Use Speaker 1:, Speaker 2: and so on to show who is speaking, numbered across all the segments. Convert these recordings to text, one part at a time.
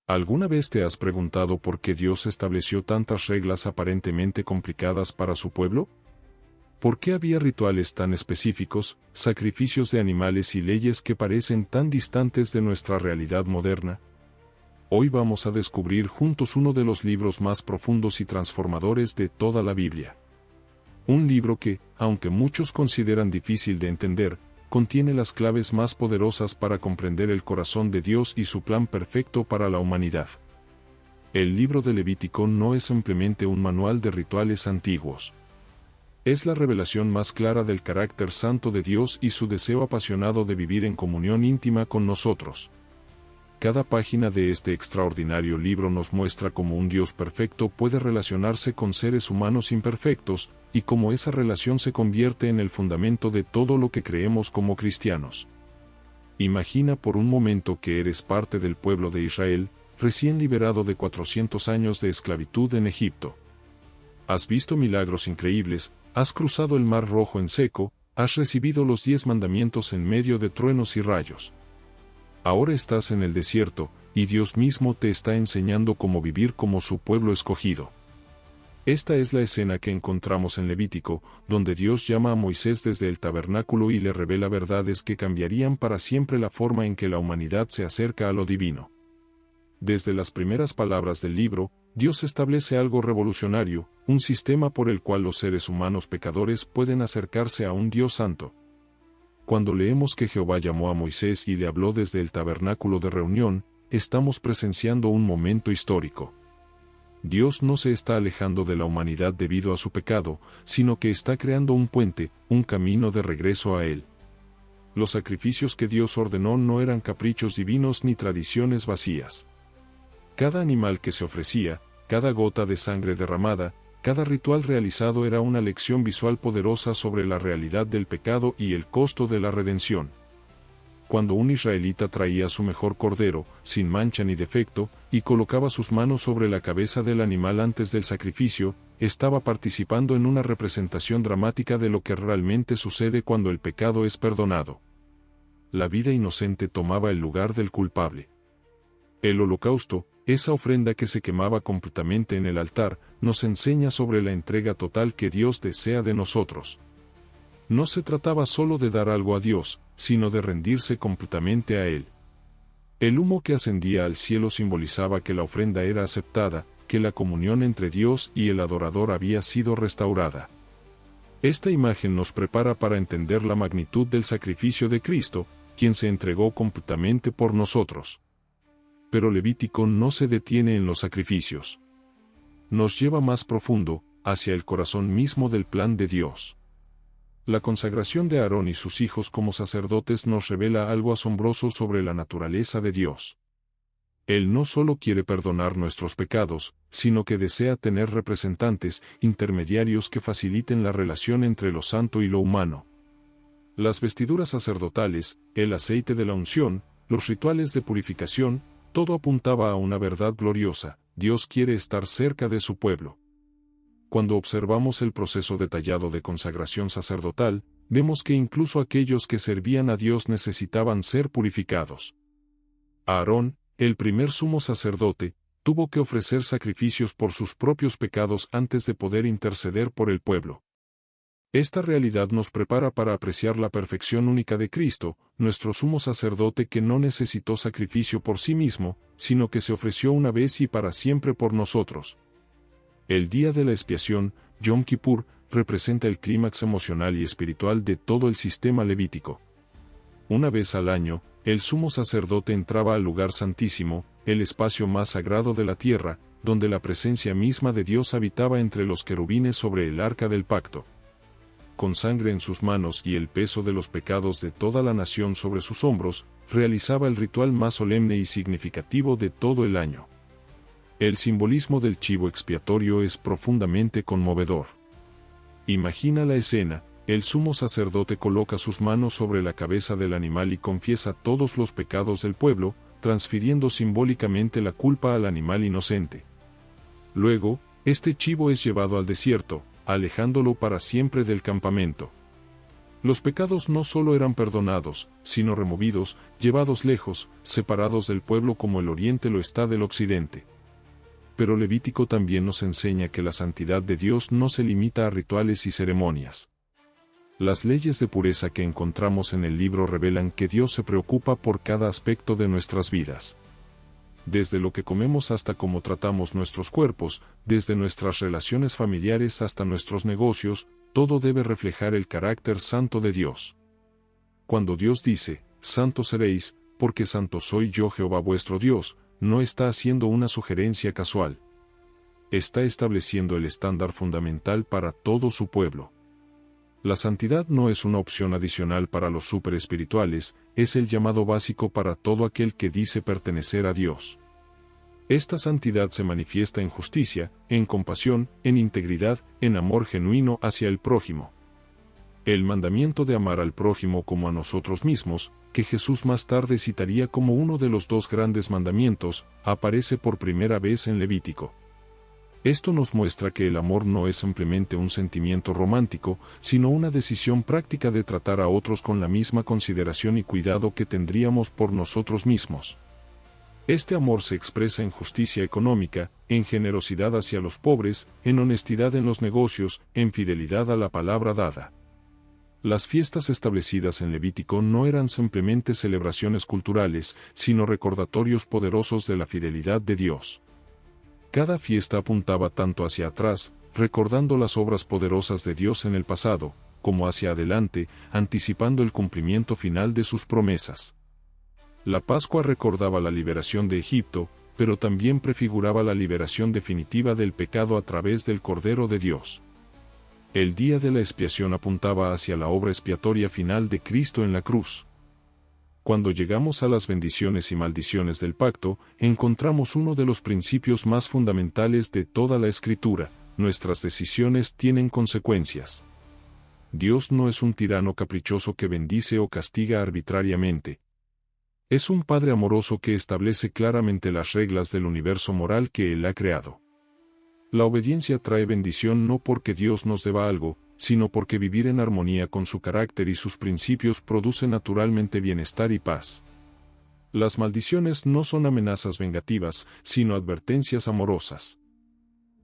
Speaker 1: ¿Alguna vez te has preguntado por qué Dios estableció tantas reglas aparentemente complicadas para su pueblo? ¿Por qué había rituales tan específicos, sacrificios de animales y leyes que parecen tan distantes de nuestra realidad moderna? Hoy vamos a descubrir juntos uno de los libros más profundos y transformadores de toda la Biblia. Un libro que, aunque muchos consideran difícil de entender, contiene las claves más poderosas para comprender el corazón de Dios y su plan perfecto para la humanidad. El libro de Levítico no es simplemente un manual de rituales antiguos. Es la revelación más clara del carácter santo de Dios y su deseo apasionado de vivir en comunión íntima con nosotros. Cada página de este extraordinario libro nos muestra cómo un Dios perfecto puede relacionarse con seres humanos imperfectos, y cómo esa relación se convierte en el fundamento de todo lo que creemos como cristianos. Imagina por un momento que eres parte del pueblo de Israel, recién liberado de 400 años de esclavitud en Egipto. Has visto milagros increíbles, has cruzado el Mar Rojo en seco, has recibido los 10 mandamientos en medio de truenos y rayos. Ahora estás en el desierto, y Dios mismo te está enseñando cómo vivir como su pueblo escogido. Esta es la escena que encontramos en Levítico, donde Dios llama a Moisés desde el tabernáculo y le revela verdades que cambiarían para siempre la forma en que la humanidad se acerca a lo divino. Desde las primeras palabras del libro, Dios establece algo revolucionario, un sistema por el cual los seres humanos pecadores pueden acercarse a un Dios santo. Cuando leemos que Jehová llamó a Moisés y le habló desde el tabernáculo de reunión, estamos presenciando un momento histórico. Dios no se está alejando de la humanidad debido a su pecado, sino que está creando un puente, un camino de regreso a Él. Los sacrificios que Dios ordenó no eran caprichos divinos ni tradiciones vacías. Cada animal que se ofrecía, cada gota de sangre derramada, cada ritual realizado era una lección visual poderosa sobre la realidad del pecado y el costo de la redención. Cuando un israelita traía su mejor cordero, sin mancha ni defecto, y colocaba sus manos sobre la cabeza del animal antes del sacrificio, estaba participando en una representación dramática de lo que realmente sucede cuando el pecado es perdonado. La vida inocente tomaba el lugar del culpable. El holocausto, esa ofrenda que se quemaba completamente en el altar, nos enseña sobre la entrega total que Dios desea de nosotros. No se trataba solo de dar algo a Dios, sino de rendirse completamente a Él. El humo que ascendía al cielo simbolizaba que la ofrenda era aceptada, que la comunión entre Dios y el adorador había sido restaurada. Esta imagen nos prepara para entender la magnitud del sacrificio de Cristo, quien se entregó completamente por nosotros. Pero Levítico no se detiene en los sacrificios. Nos lleva más profundo, hacia el corazón mismo del plan de Dios. La consagración de Aarón y sus hijos como sacerdotes nos revela algo asombroso sobre la naturaleza de Dios. Él no solo quiere perdonar nuestros pecados, sino que desea tener representantes, intermediarios que faciliten la relación entre lo santo y lo humano. Las vestiduras sacerdotales, el aceite de la unción, los rituales de purificación, todo apuntaba a una verdad gloriosa: Dios quiere estar cerca de su pueblo. Cuando observamos el proceso detallado de consagración sacerdotal, vemos que incluso aquellos que servían a Dios necesitaban ser purificados. Aarón, el primer sumo sacerdote, tuvo que ofrecer sacrificios por sus propios pecados antes de poder interceder por el pueblo. Esta realidad nos prepara para apreciar la perfección única de Cristo, nuestro sumo sacerdote que no necesitó sacrificio por sí mismo, sino que se ofreció una vez y para siempre por nosotros. El día de la expiación, Yom Kippur, representa el clímax emocional y espiritual de todo el sistema levítico. Una vez al año, el sumo sacerdote entraba al lugar santísimo, el espacio más sagrado de la tierra, donde la presencia misma de Dios habitaba entre los querubines sobre el arca del pacto. Con sangre en sus manos y el peso de los pecados de toda la nación sobre sus hombros, realizaba el ritual más solemne y significativo de todo el año. El simbolismo del chivo expiatorio es profundamente conmovedor. Imagina la escena: el sumo sacerdote coloca sus manos sobre la cabeza del animal y confiesa todos los pecados del pueblo, transfiriendo simbólicamente la culpa al animal inocente. Luego, este chivo es llevado al desierto, alejándolo para siempre del campamento. Los pecados no solo eran perdonados, sino removidos, llevados lejos, separados del pueblo como el oriente lo está del occidente. Pero Levítico también nos enseña que la santidad de Dios no se limita a rituales y ceremonias. Las leyes de pureza que encontramos en el libro revelan que Dios se preocupa por cada aspecto de nuestras vidas. Desde lo que comemos hasta cómo tratamos nuestros cuerpos, desde nuestras relaciones familiares hasta nuestros negocios, todo debe reflejar el carácter santo de Dios. Cuando Dios dice, santos seréis, porque santo soy yo Jehová vuestro Dios, no está haciendo una sugerencia casual. Está estableciendo el estándar fundamental para todo su pueblo. La santidad no es una opción adicional para los superespirituales, es el llamado básico para todo aquel que dice pertenecer a Dios. Esta santidad se manifiesta en justicia, en compasión, en integridad, en amor genuino hacia el prójimo. El mandamiento de amar al prójimo como a nosotros mismos, que Jesús más tarde citaría como uno de los 2 grandes mandamientos, aparece por primera vez en Levítico. Esto nos muestra que el amor no es simplemente un sentimiento romántico, sino una decisión práctica de tratar a otros con la misma consideración y cuidado que tendríamos por nosotros mismos. Este amor se expresa en justicia económica, en generosidad hacia los pobres, en honestidad en los negocios, en fidelidad a la palabra dada. Las fiestas establecidas en Levítico no eran simplemente celebraciones culturales, sino recordatorios poderosos de la fidelidad de Dios. Cada fiesta apuntaba tanto hacia atrás, recordando las obras poderosas de Dios en el pasado, como hacia adelante, anticipando el cumplimiento final de sus promesas. La Pascua recordaba la liberación de Egipto, pero también prefiguraba la liberación definitiva del pecado a través del Cordero de Dios. El día de la expiación apuntaba hacia la obra expiatoria final de Cristo en la cruz. Cuando llegamos a las bendiciones y maldiciones del pacto, encontramos uno de los principios más fundamentales de toda la Escritura: nuestras decisiones tienen consecuencias. Dios no es un tirano caprichoso que bendice o castiga arbitrariamente. Es un Padre amoroso que establece claramente las reglas del universo moral que Él ha creado. La obediencia trae bendición no porque Dios nos deba algo, sino porque vivir en armonía con su carácter y sus principios produce naturalmente bienestar y paz. Las maldiciones no son amenazas vengativas, sino advertencias amorosas.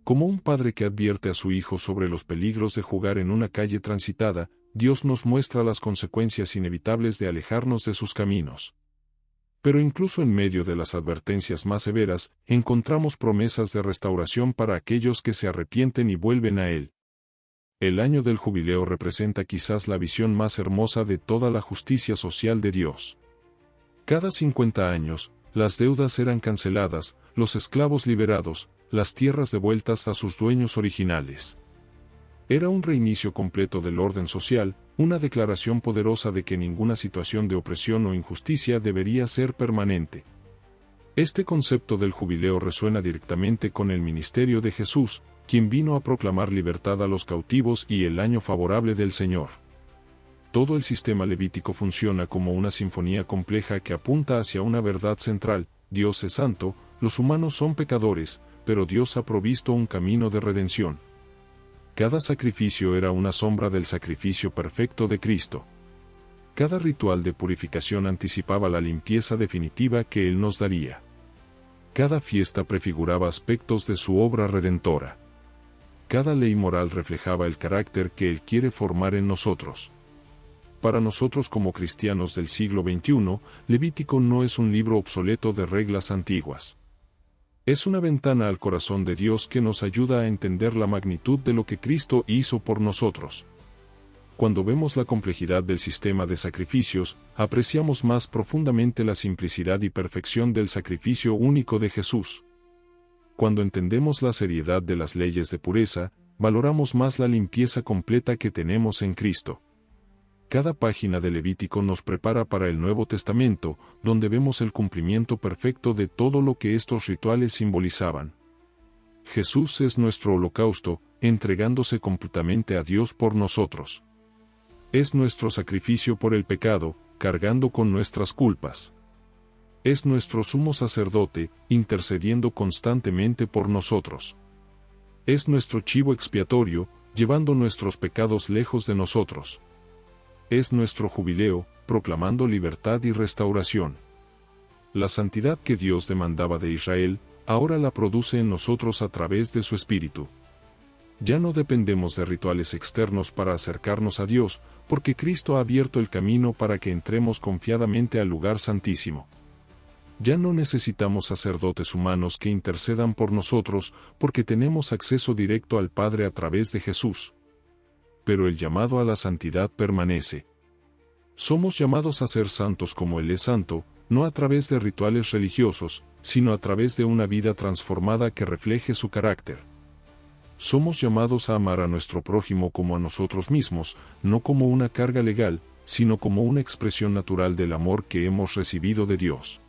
Speaker 1: Como un padre que advierte a su hijo sobre los peligros de jugar en una calle transitada, Dios nos muestra las consecuencias inevitables de alejarnos de sus caminos. Pero incluso en medio de las advertencias más severas, encontramos promesas de restauración para aquellos que se arrepienten y vuelven a Él. El año del jubileo representa quizás la visión más hermosa de toda la justicia social de Dios. Cada 50 años, las deudas eran canceladas, los esclavos liberados, las tierras devueltas a sus dueños originales. Era un reinicio completo del orden social, una declaración poderosa de que ninguna situación de opresión o injusticia debería ser permanente. Este concepto del jubileo resuena directamente con el ministerio de Jesús, quien vino a proclamar libertad a los cautivos y el año favorable del Señor. Todo el sistema levítico funciona como una sinfonía compleja que apunta hacia una verdad central: Dios es santo, los humanos son pecadores, pero Dios ha provisto un camino de redención. Cada sacrificio era una sombra del sacrificio perfecto de Cristo. Cada ritual de purificación anticipaba la limpieza definitiva que Él nos daría. Cada fiesta prefiguraba aspectos de su obra redentora. Cada ley moral reflejaba el carácter que Él quiere formar en nosotros. Para nosotros como cristianos del siglo XXI, Levítico no es un libro obsoleto de reglas antiguas. Es una ventana al corazón de Dios que nos ayuda a entender la magnitud de lo que Cristo hizo por nosotros. Cuando vemos la complejidad del sistema de sacrificios, apreciamos más profundamente la simplicidad y perfección del sacrificio único de Jesús. Cuando entendemos la seriedad de las leyes de pureza, valoramos más la limpieza completa que tenemos en Cristo. Cada página de Levítico nos prepara para el Nuevo Testamento, donde vemos el cumplimiento perfecto de todo lo que estos rituales simbolizaban. Jesús es nuestro holocausto, entregándose completamente a Dios por nosotros. Es nuestro sacrificio por el pecado, cargando con nuestras culpas. Es nuestro sumo sacerdote, intercediendo constantemente por nosotros. Es nuestro chivo expiatorio, llevando nuestros pecados lejos de nosotros. es nuestro jubileo, proclamando libertad y restauración. La santidad que Dios demandaba de Israel, ahora la produce en nosotros a través de su Espíritu. Ya no dependemos de rituales externos para acercarnos a Dios, porque Cristo ha abierto el camino para que entremos confiadamente al lugar santísimo. Ya no necesitamos sacerdotes humanos que intercedan por nosotros, porque tenemos acceso directo al Padre a través de Jesús. Pero el llamado a la santidad permanece. Somos llamados a ser santos como Él es santo, no a través de rituales religiosos, sino a través de una vida transformada que refleje su carácter. Somos llamados a amar a nuestro prójimo como a nosotros mismos, no como una carga legal, sino como una expresión natural del amor que hemos recibido de Dios.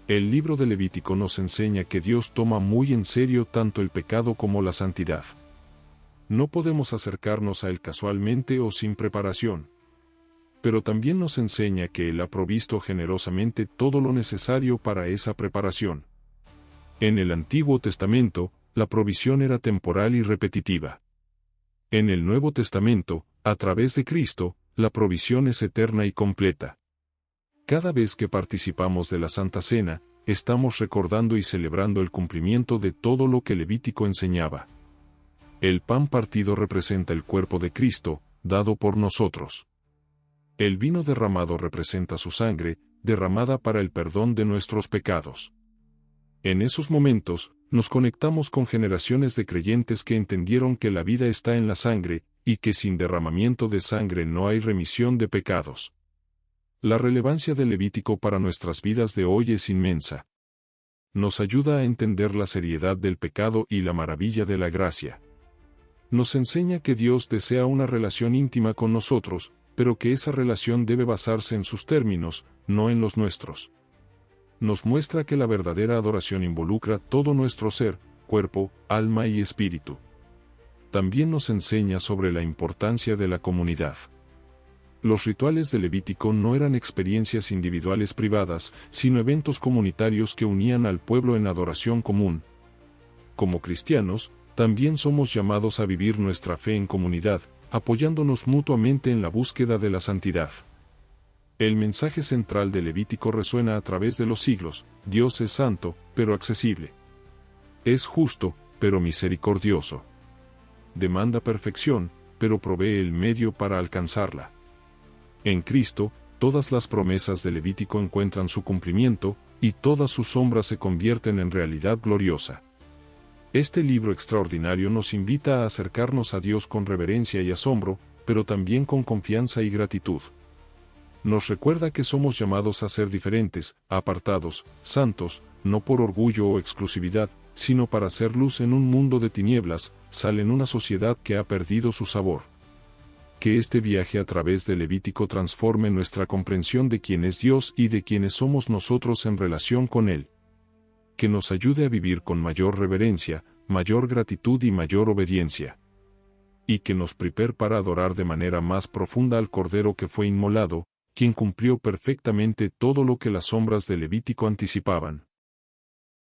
Speaker 1: El libro de Levítico nos enseña que Dios toma muy en serio tanto el pecado como la santidad. No podemos acercarnos a Él casualmente o sin preparación. Pero también nos enseña que Él ha provisto generosamente todo lo necesario para esa preparación. En el Antiguo Testamento, la provisión era temporal y repetitiva. En el Nuevo Testamento, a través de Cristo, la provisión es eterna y completa. Cada vez que participamos de la Santa Cena, estamos recordando y celebrando el cumplimiento de todo lo que Levítico enseñaba. El pan partido representa el cuerpo de Cristo, dado por nosotros. El vino derramado representa su sangre, derramada para el perdón de nuestros pecados. En esos momentos, nos conectamos con generaciones de creyentes que entendieron que la vida está en la sangre, y que sin derramamiento de sangre no hay remisión de pecados. La relevancia del Levítico para nuestras vidas de hoy es inmensa. Nos ayuda a entender la seriedad del pecado y la maravilla de la gracia. Nos enseña que Dios desea una relación íntima con nosotros, pero que esa relación debe basarse en sus términos, no en los nuestros. Nos muestra que la verdadera adoración involucra todo nuestro ser, cuerpo, alma y espíritu. También nos enseña sobre la importancia de la comunidad. Los rituales de Levítico no eran experiencias individuales privadas, sino eventos comunitarios que unían al pueblo en adoración común. Como cristianos, también somos llamados a vivir nuestra fe en comunidad, apoyándonos mutuamente en la búsqueda de la santidad. El mensaje central de Levítico resuena a través de los siglos: Dios es santo, pero accesible. Es justo, pero misericordioso. Demanda perfección, pero provee el medio para alcanzarla. En Cristo, todas las promesas de Levítico encuentran su cumplimiento, y todas sus sombras se convierten en realidad gloriosa. Este libro extraordinario nos invita a acercarnos a Dios con reverencia y asombro, pero también con confianza y gratitud. Nos recuerda que somos llamados a ser diferentes, apartados, santos, no por orgullo o exclusividad, sino para hacer luz en un mundo de tinieblas, sal en una sociedad que ha perdido su sabor. Que este viaje a través de Levítico transforme nuestra comprensión de quién es Dios y de quiénes somos nosotros en relación con Él. Que nos ayude a vivir con mayor reverencia, mayor gratitud y mayor obediencia. Y que nos prepare para adorar de manera más profunda al Cordero que fue inmolado, quien cumplió perfectamente todo lo que las sombras de Levítico anticipaban.